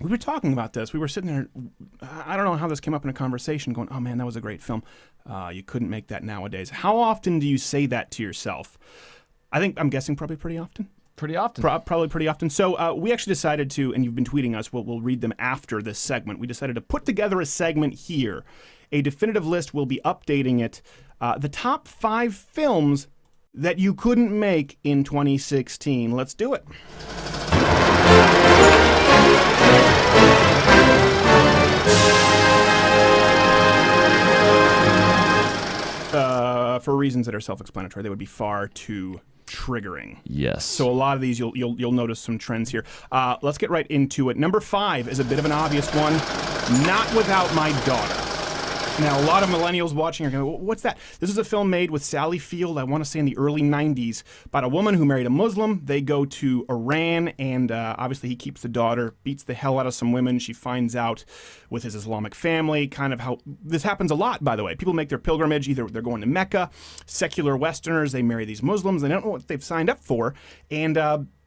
we were talking about this. We were sitting there. I don't know how this came up in a conversation going, oh, man, that was a great film. You couldn't make that nowadays. How often do you say that to yourself? I'm guessing probably pretty often. Pretty often. Probably pretty often. So we actually decided to, and you've been tweeting us, we'll read them after this segment. We decided to put together a segment here. A definitive list. We'll be updating it. The top 5 films that you couldn't make in 2016. Let's do it. For reasons that are self-explanatory, they would be far too triggering. Yes. So a lot of these, you'll notice some trends here. Let's get right into it. Number 5 is a bit of an obvious one. Not Without My Daughter. Now, a lot of millennials watching are going, what's that? This is a film made with Sally Field, I want to say in the early 90s, about a woman who married a Muslim. They go to Iran, and obviously he keeps the daughter, beats the hell out of some women. She finds out with his Islamic family kind of how this happens a lot, by the way. People make their pilgrimage. Either they're going to Mecca, secular Westerners, they marry these Muslims. They don't know what they've signed up for, and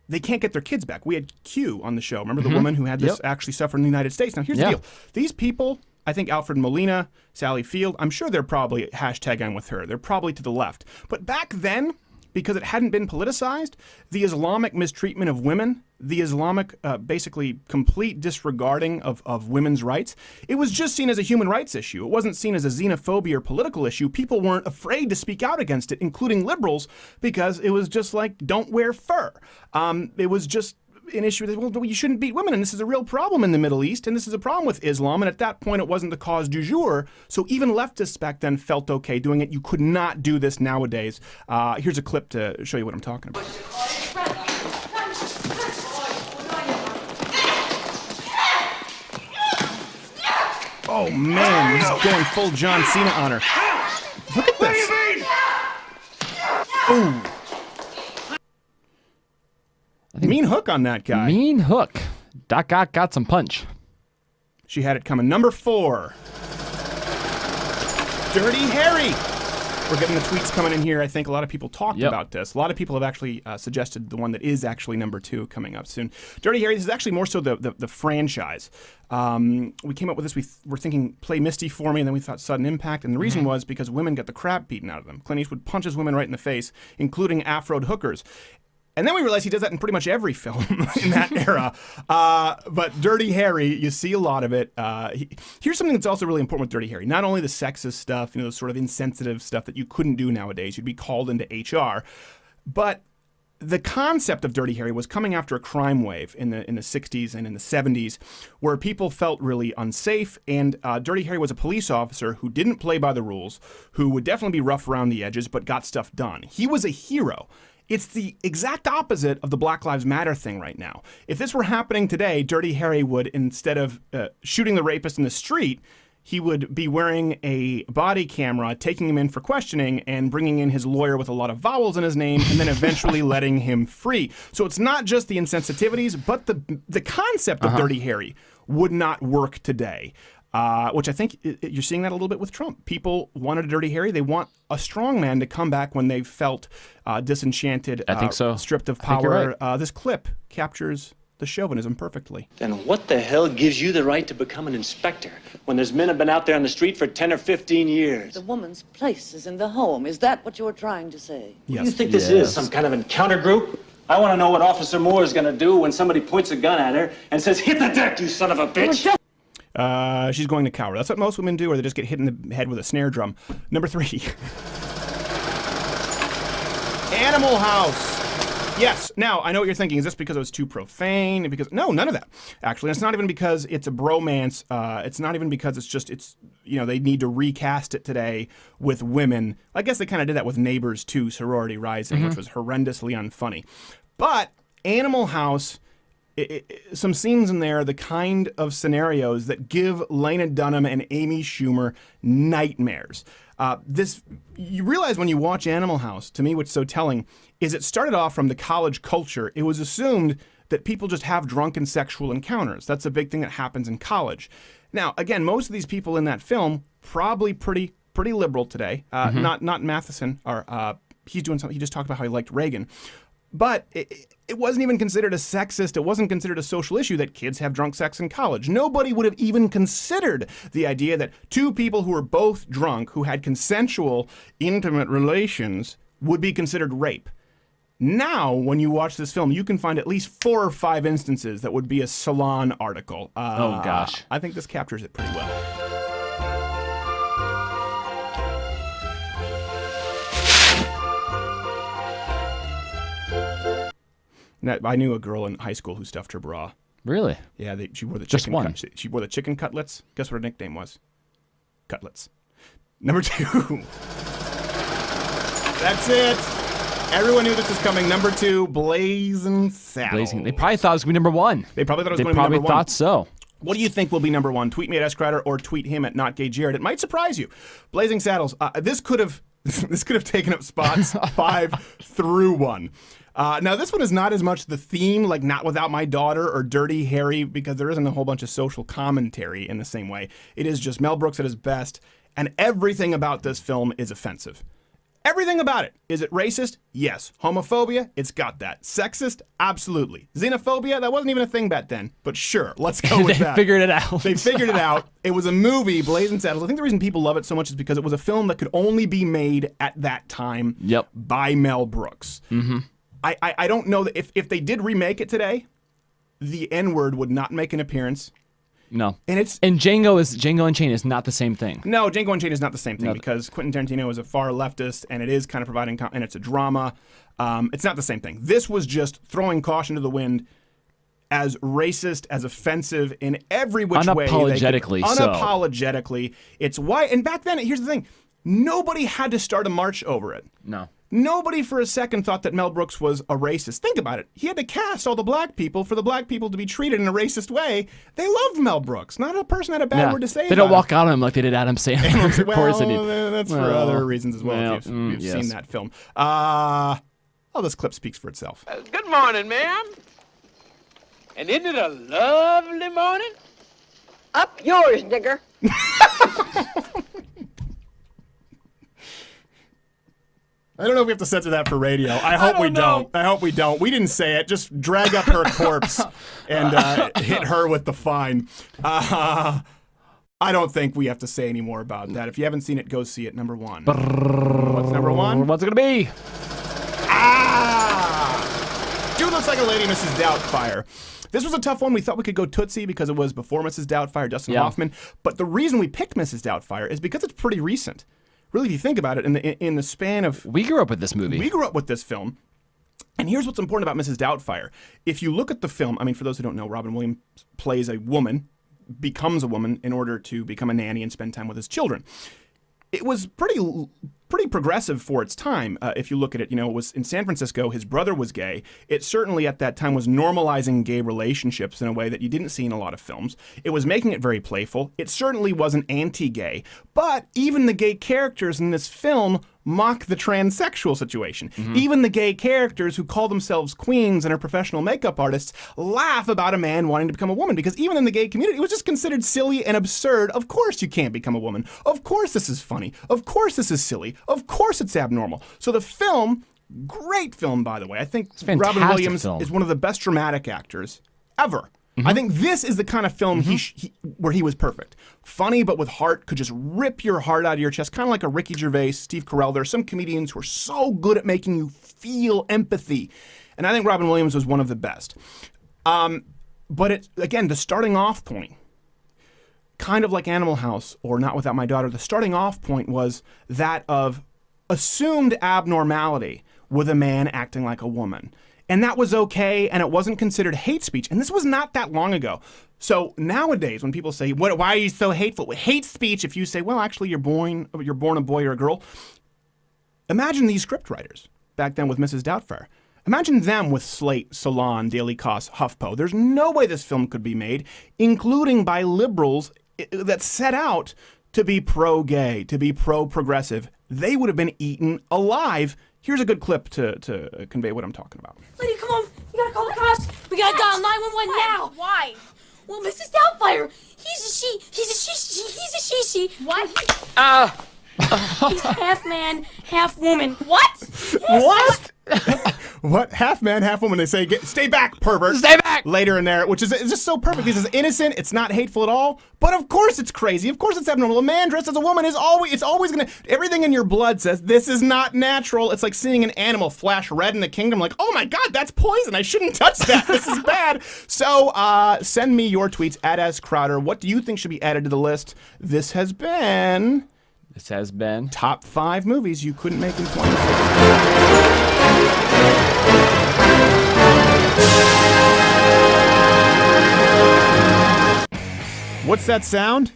they can't get their kids back. We had Q on the show. Remember the woman who had this actually suffer in the United States? Now, here's the deal. These people, I think Alfred Molina, Sally Field, I'm sure they're probably hashtagging with her. They're probably to the left. But back then, because it hadn't been politicized, the Islamic mistreatment of women, the Islamic basically complete disregarding of women's rights, it was just seen as a human rights issue. It wasn't seen as a xenophobia or political issue. People weren't afraid to speak out against it, including liberals, because it was just like, don't wear fur. It was just an issue that, well, you shouldn't beat women, and this is a real problem in the Middle East, and this is a problem with Islam, and at that point it wasn't the cause du jour, so even leftists back then felt okay doing it. You could not do this nowadays. Here's a clip to show you what I'm talking about. Oh man, he's going full John Cena on her. Look at this. Ooh. Mean hook on that guy. Mean hook. Doc Ock got some punch. She had it coming. Number 4. Dirty Harry. We're getting the tweets coming in here. I think a lot of people talked about this. A lot of people have actually suggested the one that is actually number 2 coming up soon. Dirty Harry, this is actually more so the franchise. We came up with this. We were thinking, play Misty for me, and then we thought Sudden Impact. And the reason was because women got the crap beaten out of them. Clint Eastwood punches women right in the face, including Afroed hookers. And then we realized he does that in pretty much every film in that era. But Dirty Harry, you see a lot of it. Here's something that's also really important with Dirty Harry. Not only the sexist stuff, the sort of insensitive stuff that you couldn't do nowadays. You'd be called into HR. But the concept of Dirty Harry was coming after a crime wave in the 60s and in the 70s where people felt really unsafe. And Dirty Harry was a police officer who didn't play by the rules, who would definitely be rough around the edges, but got stuff done. He was a hero. It's the exact opposite of the Black Lives Matter thing right now. If this were happening today, Dirty Harry would, instead of shooting the rapist in the street, he would be wearing a body camera, taking him in for questioning, and bringing in his lawyer with a lot of vowels in his name, and then eventually letting him free. So it's not just the insensitivities, but the concept of Dirty Harry would not work today. Which I think you're seeing that a little bit with Trump. People wanted a Dirty Harry. They want a strong man to come back when they felt disenchanted, I think so. Stripped of I think you're power. right. This clip captures the chauvinism perfectly. Then what the hell gives you the right to become an inspector when there's men have been out there on the street for 10 or 15 years? The woman's place is in the home. Is that what you're trying to say? Yes. You think this is some kind of encounter group? I want to know what Officer Moore is going to do when somebody points a gun at her and says, "Hit the deck, you son of a bitch!" She's going to cower. That's what most women do, or they just get hit in the head with a snare drum. Number 3. Animal House. Yes. Now, I know what you're thinking. Is this because it was too profane? No, none of that. Actually, it's not even because it's a bromance. It's not even because they need to recast it today with women. I guess they kind of did that with Neighbors 2, Sorority Rising, which was horrendously unfunny. But Animal House, some scenes in there, the kind of scenarios that give Lena Dunham and Amy Schumer nightmares. You realize when you watch Animal House, to me what's so telling is it started off from the college culture. It was assumed that people just have drunken sexual encounters. That's a big thing that happens in college. Now, again, most of these people in that film probably pretty liberal today. Not Matheson, or he's doing something. He just talked about how he liked Reagan. But it wasn't even considered a sexist, it wasn't considered a social issue that kids have drunk sex in college. Nobody would have even considered the idea that two people who were both drunk, who had consensual, intimate relations, would be considered rape. Now, when you watch this film, you can find at least 4 or 5 instances that would be a Salon article. Oh, gosh. I think this captures it pretty well. I knew a girl in high school who stuffed her bra. Really? Yeah, she wore the Just chicken. one. She wore the chicken cutlets. Guess what her nickname was? Cutlets. Number 2. That's it. Everyone knew this was coming. Number 2, Blazing Saddles. They probably thought it was going to be number 1. They probably thought it was They going to be number probably 1. thought so. What do you think will be number 1? Tweet me at SCrowder or tweet him at NotGayJared. It might surprise you. Blazing Saddles. This could have taken up spots 5 through 1. Now, this one is not as much the theme, like Not Without My Daughter or Dirty Harry, because there isn't a whole bunch of social commentary in the same way. It is just Mel Brooks at his best, and everything about this film is offensive. Everything about it. Is it racist? Yes. Homophobia? It's got that. Sexist? Absolutely. Xenophobia? That wasn't even a thing back then, but sure, let's go with that. They figured it out. They figured it out. It was a movie, Blazing Saddles. I think the reason people love it so much is because it was a film that could only be made at that time by Mel Brooks. Mm-hmm. I don't know that if they did remake it today, the N-word would not make an appearance. No. And Django Unchained is not the same thing. No, Django Unchained is not the same thing because Quentin Tarantino is a far leftist and it is kind of providing, and it's a drama. It's not the same thing. This was just throwing caution to the wind, as racist, as offensive in every which way. Unapologetically so. Unapologetically. It's why, and back then, here's the thing, nobody had to start a march over it. No. Nobody for a second thought that Mel Brooks was a racist. Think about it. He had to cast all the black people for the black people to be treated in a racist way. They loved Mel Brooks. Not a person had a bad word to say They about don't walk out on him like they did Adam Sandler. That's for other reasons as well. If you've yes. seen that film. This clip speaks for itself. Good morning, ma'am. And isn't it a lovely morning? Up yours, nigger. I don't know if we have to censor that for radio. I hope we don't. I hope we don't. We didn't say it. Just drag up her corpse and hit her with the fine. I don't think we have to say any more about that. If you haven't seen it, go see it. Number 1. What's number 1? What's it going to be? Dude Looks Like a Lady, Mrs. Doubtfire. This was a tough one. We thought we could go Tootsie because it was before Mrs. Doubtfire, Dustin Hoffman. But the reason we picked Mrs. Doubtfire is because it's pretty recent. Really, if you think about it, in the span of... We grew up with this movie. We grew up with this film. And here's what's important about Mrs. Doubtfire. If you look at the film, I mean, for those who don't know, Robin Williams plays a woman, becomes a woman in order to become a nanny and spend time with his children. It was pretty progressive for its time. If you look at it, it was in San Francisco. His brother was gay. It certainly at that time was normalizing gay relationships in a way that you didn't see in a lot of films. It was making it very playful. It certainly wasn't anti-gay. But even the gay characters in this film mock the transsexual situation. Mm-hmm. Even the gay characters who call themselves queens and are professional makeup artists laugh about a man wanting to become a woman, because even in the gay community, it was just considered silly and absurd. Of course you can't become a woman. Of course this is funny. Of course this is silly. Of course it's abnormal. So the film, great film, by the way. I think Robin Williams is one of the best dramatic actors ever. Mm-hmm. I think this is the kind of film where he was perfect. Funny, but with heart, could just rip your heart out of your chest, kind of like a Ricky Gervais, Steve Carell. There are some comedians who are so good at making you feel empathy. And I think Robin Williams was one of the best. But again, the starting off point, kind of like Animal House or Not Without My Daughter, the starting off point was that of assumed abnormality with a man acting like a woman. And that was okay, and it wasn't considered hate speech. And this was not that long ago. So nowadays, when people say, why are you so hateful? Hate speech, if you say, well, actually, you're born a boy or a girl. Imagine these scriptwriters back then with Mrs. Doubtfire. Imagine them with Slate, Salon, Daily Kos, HuffPo. There's no way this film could be made, including by liberals that set out to be pro-gay, to be pro-progressive. They would have been eaten alive. Here's a good clip to convey what I'm talking about. Lady, come on. We gotta call the cops. We gotta dial 911 now. Why? Well, Mrs. Doubtfire, he's a she. He's a she. What? He's half man, half woman. What? Yes, What? What? Half man, half woman. They say, stay back, pervert. Stay back! Later in there, which is it's just so perfect. This is innocent. It's not hateful at all. But of course it's crazy. Of course it's abnormal. A man dressed as a woman is always going to, everything in your blood says this is not natural. It's like seeing an animal flash red in the kingdom. Like, oh my God, that's poison. I shouldn't touch that. This is bad. So send me your tweets at @AsCrowder. What do you think should be added to the list? This has been top 5 movies you couldn't make in 2016. What's that sound?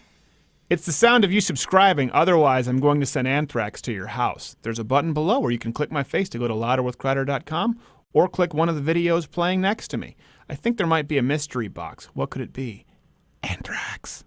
It's the sound of you subscribing. Otherwise, I'm going to send anthrax to your house. There's a button below where you can click my face to go to louderwithcrowder.com or click one of the videos playing next to me. I think there might be a mystery box. What could it be? Anthrax.